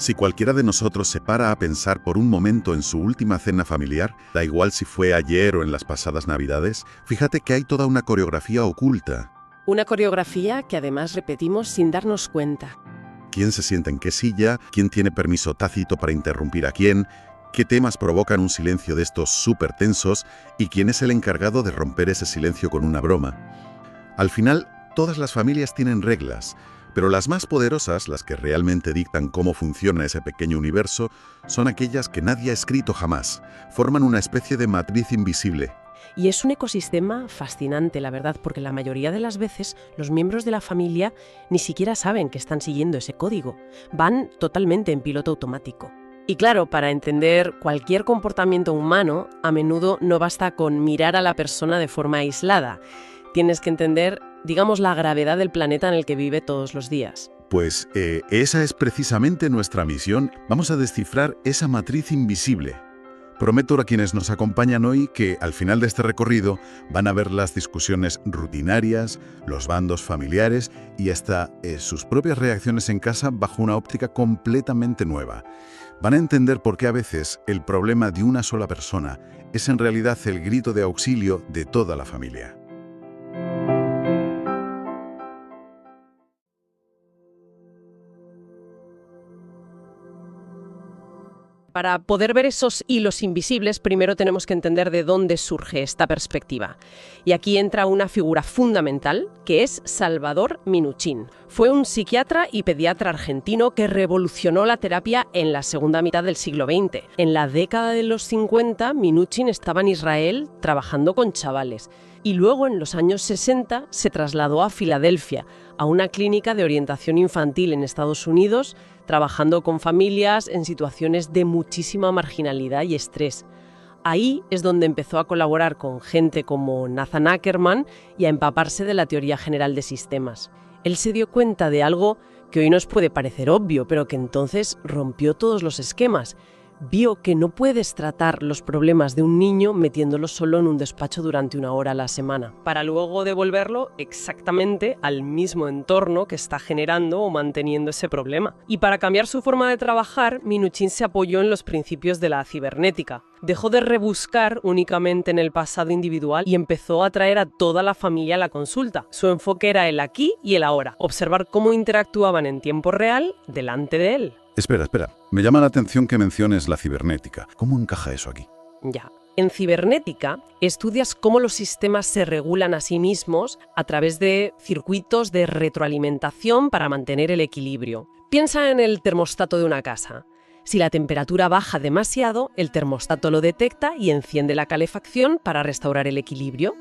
Si cualquiera de nosotros se para a pensar por un momento en su última cena familiar, da igual si fue ayer o en las pasadas Navidades, fíjate que hay toda una coreografía oculta. Una coreografía que además repetimos sin darnos cuenta. ¿Quién se sienta en qué silla? ¿Quién tiene permiso tácito para interrumpir a quién? ¿Qué temas provocan un silencio de estos súper tensos? ¿Y quién es el encargado de romper ese silencio con una broma? Al final, todas las familias tienen reglas, pero las más poderosas, las que realmente dictan cómo funciona ese pequeño universo, son aquellas que nadie ha escrito jamás. Forman una especie de matriz invisible. Y es un ecosistema fascinante, la verdad, porque la mayoría de las veces los miembros de la familia ni siquiera saben que están siguiendo ese código. Van totalmente en piloto automático. Y claro, para entender cualquier comportamiento humano, a menudo no basta con mirar a la persona de forma aislada. Tienes que entender, digamos, la gravedad del planeta en el que vive todos los días. Pues esa es precisamente nuestra misión. Vamos a descifrar esa matriz invisible. Prometo a quienes nos acompañan hoy que al final de este recorrido van a ver las discusiones rutinarias, los bandos familiares y hasta sus propias reacciones en casa bajo una óptica completamente nueva. Van a entender por qué a veces el problema de una sola persona es en realidad el grito de auxilio de toda la familia. Para poder ver esos hilos invisibles, primero tenemos que entender de dónde surge esta perspectiva. Y aquí entra una figura fundamental, que es Salvador Minuchin. Fue un psiquiatra y pediatra argentino que revolucionó la terapia en la segunda mitad del siglo XX. En la década de los 50, Minuchin estaba en Israel trabajando con chavales. Y luego, en los años 60, se trasladó a Filadelfia, a una clínica de orientación infantil en Estados Unidos, trabajando con familias en situaciones de muchísima marginalidad y estrés. Ahí es donde empezó a colaborar con gente como Nathan Ackerman y a empaparse de la teoría general de sistemas. Él se dio cuenta de algo que hoy nos puede parecer obvio, pero que entonces rompió todos los esquemas. Vio que no puedes tratar los problemas de un niño metiéndolo solo en un despacho durante 1 hora a la semana, para luego devolverlo exactamente al mismo entorno que está generando o manteniendo ese problema. Y para cambiar su forma de trabajar, Minuchin se apoyó en los principios de la cibernética. Dejó de rebuscar únicamente en el pasado individual y empezó a traer a toda la familia a la consulta. Su enfoque era el aquí y el ahora, observar cómo interactuaban en tiempo real delante de él. Espera. Me llama la atención que menciones la cibernética. ¿Cómo encaja eso aquí? Ya. En cibernética estudias cómo los sistemas se regulan a sí mismos a través de circuitos de retroalimentación para mantener el equilibrio. Piensa en el termostato de una casa. Si la temperatura baja demasiado, el termostato lo detecta y enciende la calefacción para restaurar el equilibrio.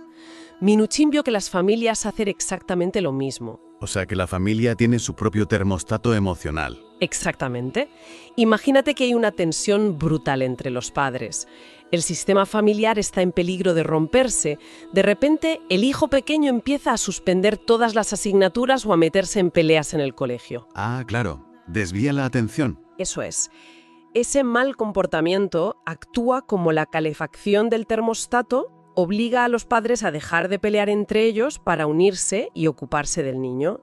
Minuchin vio que las familias hacen exactamente lo mismo. O sea que la familia tiene su propio termostato emocional. Exactamente. Imagínate que hay una tensión brutal entre los padres. El sistema familiar está en peligro de romperse. De repente, el hijo pequeño empieza a suspender todas las asignaturas o a meterse en peleas en el colegio. Ah, claro. Desvía la atención. Eso es. Ese mal comportamiento actúa como la calefacción del termostato, obliga a los padres a dejar de pelear entre ellos para unirse y ocuparse del niño.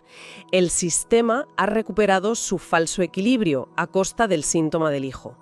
El sistema ha recuperado su falso equilibrio a costa del síntoma del hijo.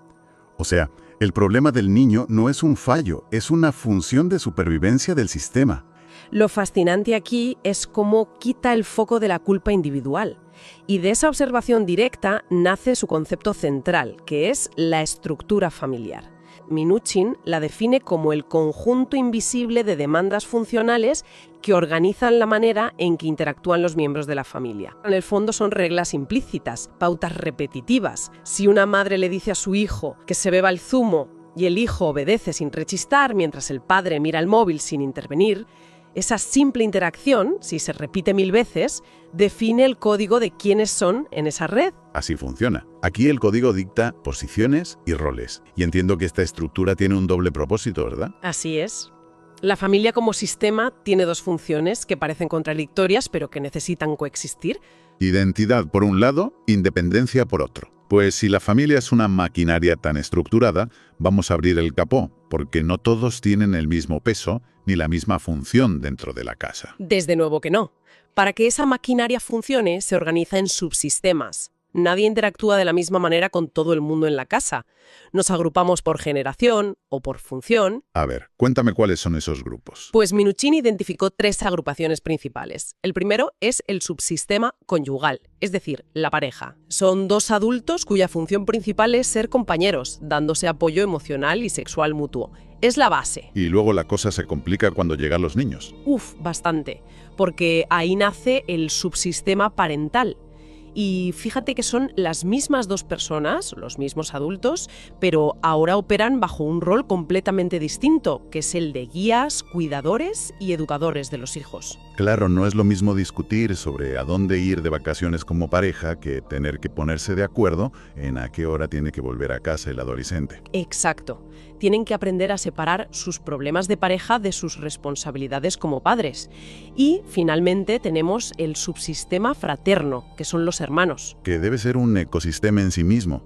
O sea, el problema del niño no es un fallo, es una función de supervivencia del sistema. Lo fascinante aquí es cómo quita el foco de la culpa individual. Y de esa observación directa nace su concepto central, que es la estructura familiar. Minuchin la define como el conjunto invisible de demandas funcionales que organizan la manera en que interactúan los miembros de la familia. En el fondo son reglas implícitas, pautas repetitivas. Si una madre le dice a su hijo que se beba el zumo y el hijo obedece sin rechistar mientras el padre mira el móvil sin intervenir, esa simple interacción, si se repite 1000 veces, define el código de quiénes son en esa red. Así funciona. Aquí el código dicta posiciones y roles. Y entiendo que esta estructura tiene un doble propósito, ¿verdad? Así es. La familia como sistema tiene 2 funciones que parecen contradictorias, pero que necesitan coexistir. Identidad por un lado, independencia por otro. Pues si la familia es una maquinaria tan estructurada, vamos a abrir el capó, porque no todos tienen el mismo peso ni la misma función dentro de la casa. Desde nuevo que no. Para que esa maquinaria funcione, se organiza en subsistemas. Nadie interactúa de la misma manera con todo el mundo en la casa. Nos agrupamos por generación o por función. A ver, cuéntame cuáles son esos grupos. Pues Minuchin identificó 3 agrupaciones principales. El primero es el subsistema conyugal, es decir, la pareja. Son 2 adultos cuya función principal es ser compañeros, dándose apoyo emocional y sexual mutuo. Es la base. Y luego la cosa se complica cuando llegan los niños. Bastante, porque ahí nace el subsistema parental. Y fíjate que son las mismas 2 personas, los mismos adultos, pero ahora operan bajo un rol completamente distinto, que es el de guías, cuidadores y educadores de los hijos. Claro, no es lo mismo discutir sobre a dónde ir de vacaciones como pareja que tener que ponerse de acuerdo en a qué hora tiene que volver a casa el adolescente. Exacto. Tienen que aprender a separar sus problemas de pareja de sus responsabilidades como padres. Y, finalmente, tenemos el subsistema fraterno, que son los hermanos. Que debe ser un ecosistema en sí mismo.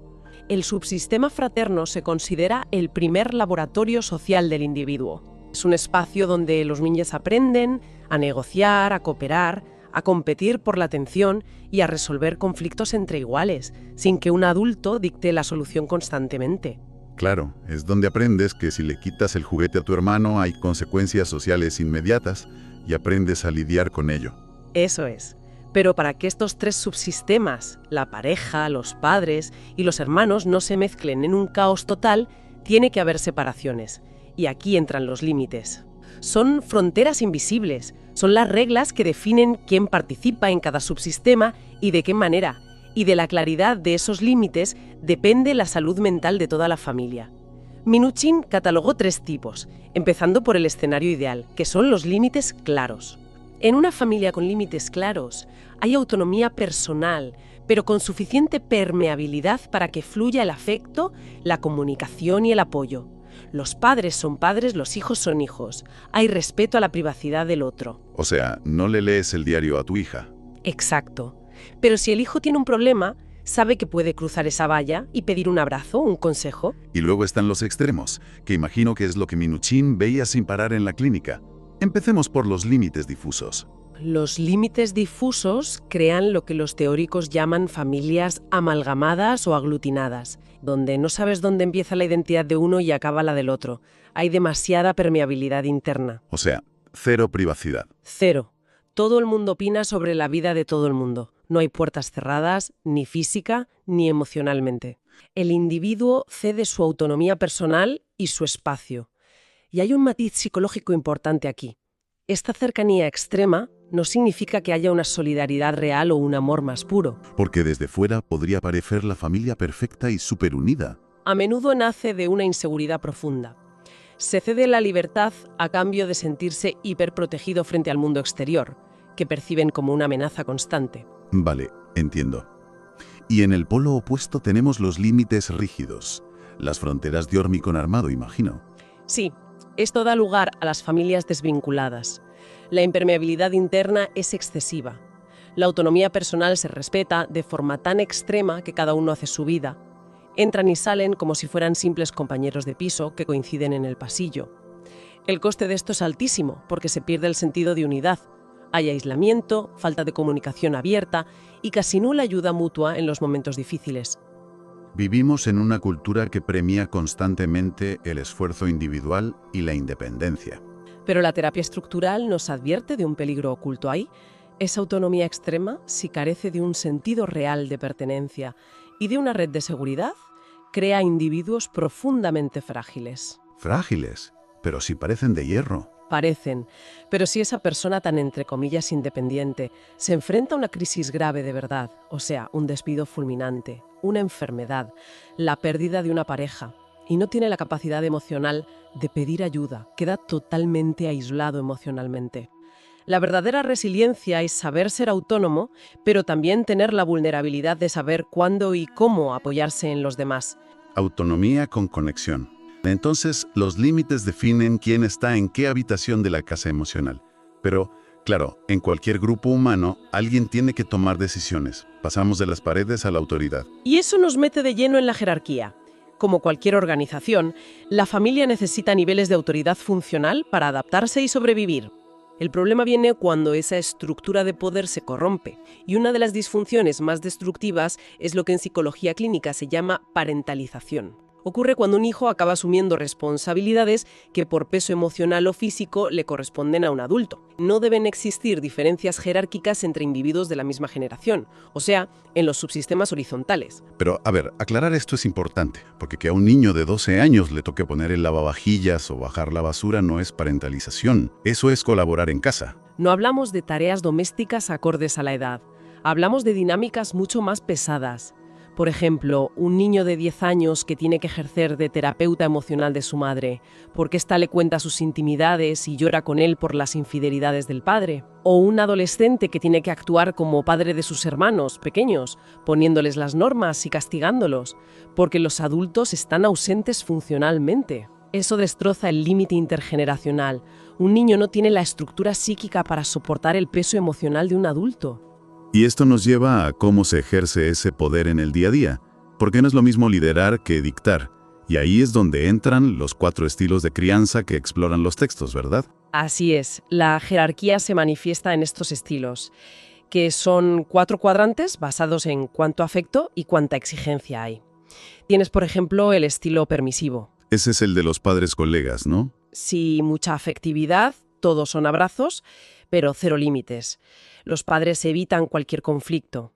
El subsistema fraterno se considera el primer laboratorio social del individuo. Es un espacio donde los niños aprenden a negociar, a cooperar, a competir por la atención y a resolver conflictos entre iguales, sin que un adulto dicte la solución constantemente. Claro, es donde aprendes que si le quitas el juguete a tu hermano hay consecuencias sociales inmediatas y aprendes a lidiar con ello. Eso es. Pero para que estos 3 subsistemas, la pareja, los padres y los hermanos, no se mezclen en un caos total, tiene que haber separaciones. Y aquí entran los límites. Son fronteras invisibles, son las reglas que definen quién participa en cada subsistema y de qué manera. Y de la claridad de esos límites depende la salud mental de toda la familia. Minuchin catalogó 3 tipos, empezando por el escenario ideal, que son los límites claros. En una familia con límites claros hay autonomía personal, pero con suficiente permeabilidad para que fluya el afecto, la comunicación y el apoyo. Los padres son padres, los hijos son hijos. Hay respeto a la privacidad del otro. O sea, no le lees el diario a tu hija. Exacto. Pero si el hijo tiene un problema, sabe que puede cruzar esa valla y pedir un abrazo, un consejo. Y luego están los extremos, que imagino que es lo que Minuchin veía sin parar en la clínica. Empecemos por los límites difusos. Los límites difusos crean lo que los teóricos llaman familias amalgamadas o aglutinadas, donde no sabes dónde empieza la identidad de uno y acaba la del otro. Hay demasiada permeabilidad interna. O sea, 0 privacidad. 0. Todo el mundo opina sobre la vida de todo el mundo. No hay puertas cerradas, ni física, ni emocionalmente. El individuo cede su autonomía personal y su espacio. Y hay un matiz psicológico importante aquí. Esta cercanía extrema no significa que haya una solidaridad real o un amor más puro. Porque desde fuera podría parecer la familia perfecta y superunida. A menudo nace de una inseguridad profunda. Se cede la libertad a cambio de sentirse hiperprotegido frente al mundo exterior, que perciben como una amenaza constante. Vale, entiendo. Y en el polo opuesto tenemos los límites rígidos, las fronteras de hormigón armado, imagino. Sí, esto da lugar a las familias desvinculadas. La impermeabilidad interna es excesiva. La autonomía personal se respeta de forma tan extrema que cada uno hace su vida. Entran y salen como si fueran simples compañeros de piso que coinciden en el pasillo. El coste de esto es altísimo porque se pierde el sentido de unidad. Hay aislamiento, falta de comunicación abierta y casi nula ayuda mutua en los momentos difíciles. Vivimos en una cultura que premia constantemente el esfuerzo individual y la independencia. Pero la terapia estructural nos advierte de un peligro oculto ahí. Esa autonomía extrema, si carece de un sentido real de pertenencia y de una red de seguridad, crea individuos profundamente frágiles. Frágiles, pero si parecen de hierro. Parecen, pero si esa persona tan entre comillas independiente se enfrenta a una crisis grave de verdad, o sea, un despido fulminante, una enfermedad, la pérdida de una pareja, y no tiene la capacidad emocional de pedir ayuda, queda totalmente aislado emocionalmente. La verdadera resiliencia es saber ser autónomo, pero también tener la vulnerabilidad de saber cuándo y cómo apoyarse en los demás. Autonomía con conexión. Entonces, los límites definen quién está en qué habitación de la casa emocional. Pero, claro, en cualquier grupo humano, alguien tiene que tomar decisiones. Pasamos de las paredes a la autoridad. Y eso nos mete de lleno en la jerarquía. Como cualquier organización, la familia necesita niveles de autoridad funcional para adaptarse y sobrevivir. El problema viene cuando esa estructura de poder se corrompe, y una de las disfunciones más destructivas es lo que en psicología clínica se llama parentalización. Ocurre cuando un hijo acaba asumiendo responsabilidades que por peso emocional o físico le corresponden a un adulto. No deben existir diferencias jerárquicas entre individuos de la misma generación, o sea, en los subsistemas horizontales. Pero, a ver, aclarar esto es importante, porque que a un niño de 12 años le toque poner el lavavajillas o bajar la basura no es parentalización, eso es colaborar en casa. No hablamos de tareas domésticas acordes a la edad, hablamos de dinámicas mucho más pesadas. Por ejemplo, un niño de 10 años que tiene que ejercer de terapeuta emocional de su madre, porque ésta le cuenta sus intimidades y llora con él por las infidelidades del padre. O un adolescente que tiene que actuar como padre de sus hermanos pequeños, poniéndoles las normas y castigándolos, porque los adultos están ausentes funcionalmente. Eso destroza el límite intergeneracional. Un niño no tiene la estructura psíquica para soportar el peso emocional de un adulto. Y esto nos lleva a cómo se ejerce ese poder en el día a día, porque no es lo mismo liderar que dictar. Y ahí es donde entran los 4 estilos de crianza que exploran los textos, ¿verdad? Así es, la jerarquía se manifiesta en estos estilos, que son 4 cuadrantes basados en cuánto afecto y cuánta exigencia hay. Tienes, por ejemplo, el estilo permisivo. Ese es el de los padres colegas, ¿no? Sí, mucha afectividad, todos son abrazos, pero 0 límites. Los padres evitan cualquier conflicto.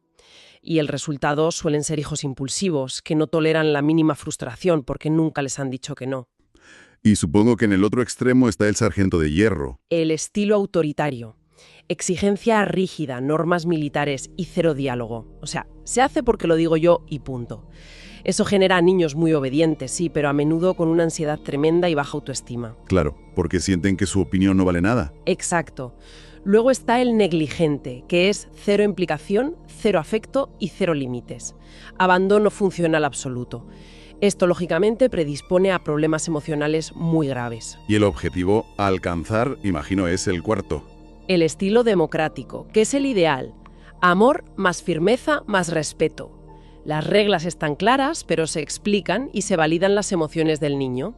Y el resultado suelen ser hijos impulsivos, que no toleran la mínima frustración porque nunca les han dicho que no. Y supongo que en el otro extremo está el sargento de hierro. El estilo autoritario. Exigencia rígida, normas militares y 0 diálogo. O sea, se hace porque lo digo yo y punto. Eso genera a niños muy obedientes, sí, pero a menudo con una ansiedad tremenda y baja autoestima. Claro, porque sienten que su opinión no vale nada. Exacto. Luego está el negligente, que es 0 implicación, 0 afecto y 0 límites. Abandono funcional absoluto. Esto, lógicamente, predispone a problemas emocionales muy graves. Y el objetivo a alcanzar, imagino, es el 4. El estilo democrático, que es el ideal. Amor más firmeza más respeto. Las reglas están claras, pero se explican y se validan las emociones del niño.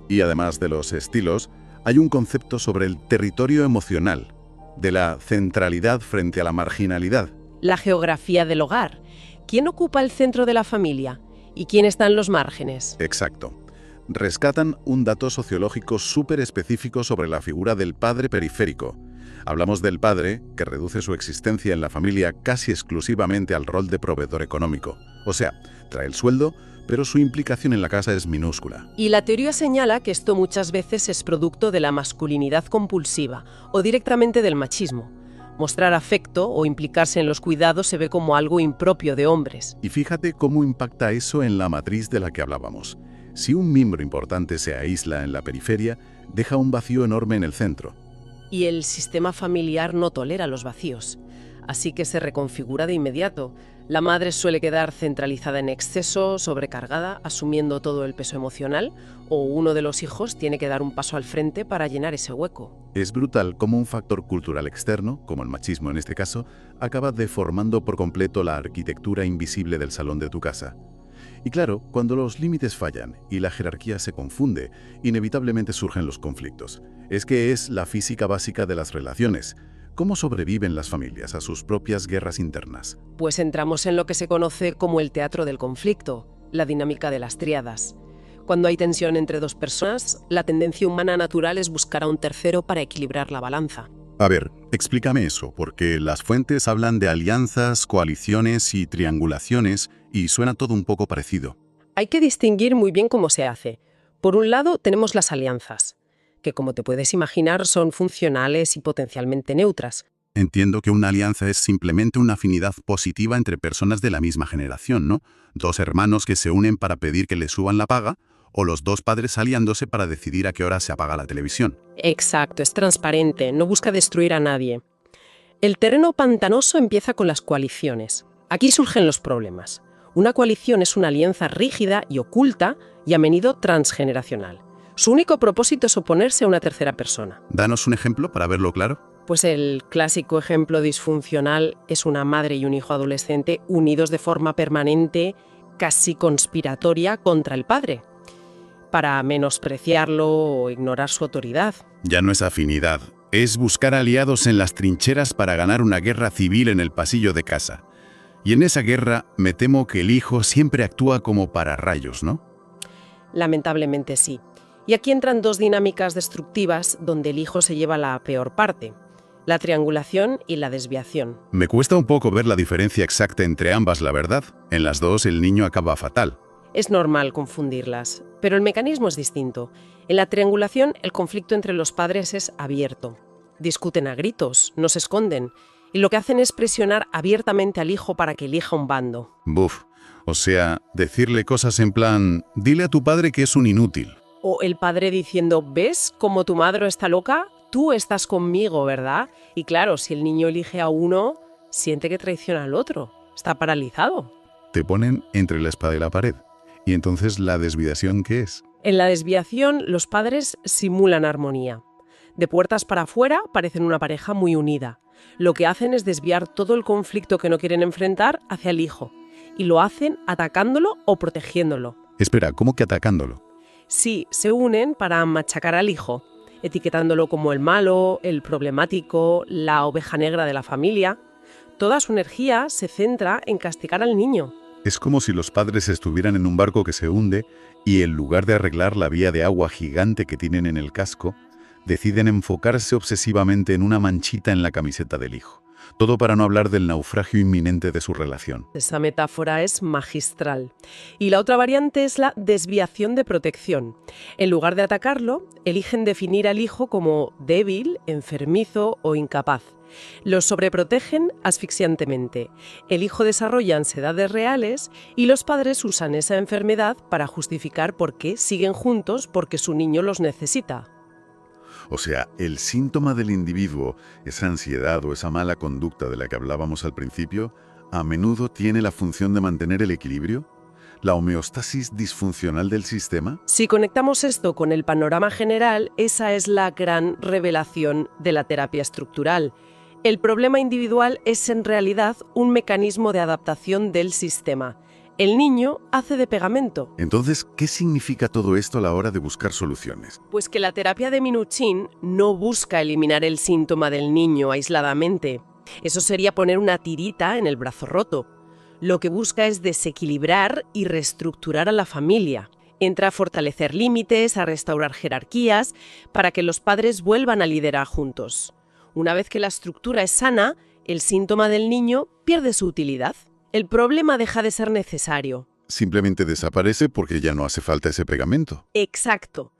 Y además de los estilos, hay un concepto sobre el territorio emocional, de la centralidad frente a la marginalidad. La geografía del hogar. ¿Quién ocupa el centro de la familia? ¿Y quién está en los márgenes? Exacto. Rescatan un dato sociológico súper específico sobre la figura del padre periférico. Hablamos del padre que reduce su existencia en la familia casi exclusivamente al rol de proveedor económico. O sea, trae el sueldo, pero su implicación en la casa es minúscula. Y la teoría señala que esto muchas veces es producto de la masculinidad compulsiva o directamente del machismo. Mostrar afecto o implicarse en los cuidados se ve como algo impropio de hombres. Y fíjate cómo impacta eso en la matriz de la que hablábamos. Si un miembro importante se aísla en la periferia, deja un vacío enorme en el centro. Y el sistema familiar no tolera los vacíos, así que se reconfigura de inmediato. La madre suele quedar centralizada en exceso, sobrecargada, asumiendo todo el peso emocional, o uno de los hijos tiene que dar un paso al frente para llenar ese hueco. Es brutal cómo un factor cultural externo, como el machismo en este caso, acaba deformando por completo la arquitectura invisible del salón de tu casa. Y claro, cuando los límites fallan y la jerarquía se confunde, inevitablemente surgen los conflictos. Es que es la física básica de las relaciones. ¿Cómo sobreviven las familias a sus propias guerras internas? Pues entramos en lo que se conoce como el teatro del conflicto, la dinámica de las tríadas. Cuando hay tensión entre 2 personas, la tendencia humana natural es buscar a un tercero para equilibrar la balanza. A ver, explícame eso, porque las fuentes hablan de alianzas, coaliciones y triangulaciones, y suena todo un poco parecido. Hay que distinguir muy bien cómo se hace. Por un lado, tenemos las alianzas, que como te puedes imaginar son funcionales y potencialmente neutras. Entiendo que una alianza es simplemente una afinidad positiva entre personas de la misma generación, ¿no? 2 hermanos que se unen para pedir que les suban la paga, o los 2 padres aliándose para decidir a qué hora se apaga la televisión. Exacto, es transparente, no busca destruir a nadie. El terreno pantanoso empieza con las coaliciones. Aquí surgen los problemas. Una coalición es una alianza rígida y oculta y a menudo transgeneracional. Su único propósito es oponerse a una tercera persona. Danos un ejemplo para verlo claro. Pues el clásico ejemplo disfuncional es una madre y un hijo adolescente unidos de forma permanente, casi conspiratoria, contra el padre. para menospreciarlo o ignorar su autoridad. Ya no es afinidad, es buscar aliados en las trincheras para ganar una guerra civil en el pasillo de casa. Y en esa guerra me temo que el hijo siempre actúa como pararrayos, ¿no? Lamentablemente sí. Y aquí entran dos dinámicas destructivas donde el hijo se lleva la peor parte: la triangulación y la desviación. Me cuesta un poco ver la diferencia exacta entre ambas, la verdad. En las dos el niño acaba fatal. Es normal confundirlas, pero el mecanismo es distinto. En la triangulación, el conflicto entre los padres es abierto. Discuten a gritos, no se esconden, y lo que hacen es presionar abiertamente al hijo para que elija un bando. Buf, o sea, decirle cosas en plan, dile a tu padre que es un inútil. O el padre diciendo, ¿ves cómo tu madre está loca? Tú estás conmigo, ¿verdad? Y claro, si el niño elige a uno, siente que traiciona al otro. Está paralizado. Te ponen entre la espada y la pared. ¿Y entonces la desviación qué es? En la desviación, los padres simulan armonía. De puertas para afuera parecen una pareja muy unida. Lo que hacen es desviar todo el conflicto que no quieren enfrentar hacia el hijo. Y lo hacen atacándolo o protegiéndolo. Espera, ¿cómo que atacándolo? Sí, se unen para machacar al hijo, etiquetándolo como el malo, el problemático, la oveja negra de la familia. Toda su energía se centra en castigar al niño. Es como si los padres estuvieran en un barco que se hunde y en lugar de arreglar la vía de agua gigante que tienen en el casco, deciden enfocarse obsesivamente en una manchita en la camiseta del hijo. Todo para no hablar del naufragio inminente de su relación. Esa metáfora es magistral. Y la otra variante es la desviación de protección. En lugar de atacarlo, eligen definir al hijo como débil, enfermizo o incapaz. Lo sobreprotegen asfixiantemente. El hijo desarrolla ansiedades reales y los padres usan esa enfermedad para justificar por qué siguen juntos porque su niño los necesita. O sea, el síntoma del individuo, esa ansiedad o esa mala conducta de la que hablábamos al principio, a menudo tiene la función de mantener el equilibrio, la homeostasis disfuncional del sistema. Si conectamos esto con el panorama general, esa es la gran revelación de la terapia estructural. El problema individual es en realidad un mecanismo de adaptación del sistema. El niño hace de pegamento. Entonces, ¿qué significa todo esto a la hora de buscar soluciones? Pues que la terapia de Minuchin no busca eliminar el síntoma del niño aisladamente. Eso sería poner una tirita en el brazo roto. Lo que busca es desequilibrar y reestructurar a la familia. Entra a fortalecer límites, a restaurar jerarquías, para que los padres vuelvan a liderar juntos. Una vez que la estructura es sana, el síntoma del niño pierde su utilidad. El problema deja de ser necesario. Simplemente desaparece porque ya no hace falta ese pegamento. Exacto.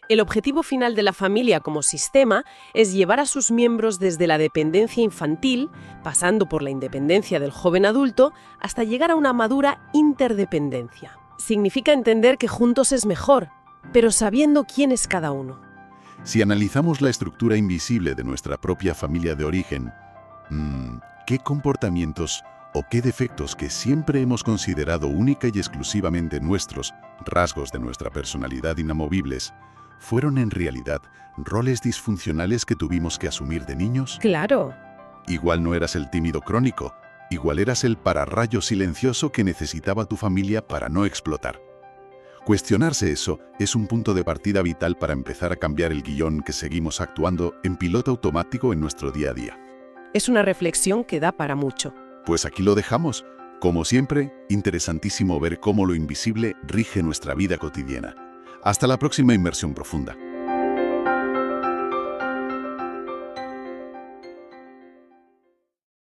El objetivo final de la familia como sistema es llevar a sus miembros desde la dependencia infantil, pasando por la independencia del joven adulto, hasta llegar a una madura interdependencia. Significa entender que juntos es mejor, pero sabiendo quién es cada uno. Si analizamos la estructura invisible de nuestra propia familia de origen, ¿qué comportamientos o qué defectos que siempre hemos considerado única y exclusivamente nuestros, rasgos de nuestra personalidad inamovibles, fueron en realidad roles disfuncionales que tuvimos que asumir de niños? Claro. Igual no eras el tímido crónico, igual eras el pararrayo silencioso que necesitaba tu familia para no explotar. Cuestionarse eso es un punto de partida vital para empezar a cambiar el guión que seguimos actuando en piloto automático en nuestro día a día. Es una reflexión que da para mucho. Pues aquí lo dejamos. Como siempre, interesantísimo ver cómo lo invisible rige nuestra vida cotidiana. Hasta la próxima inmersión profunda.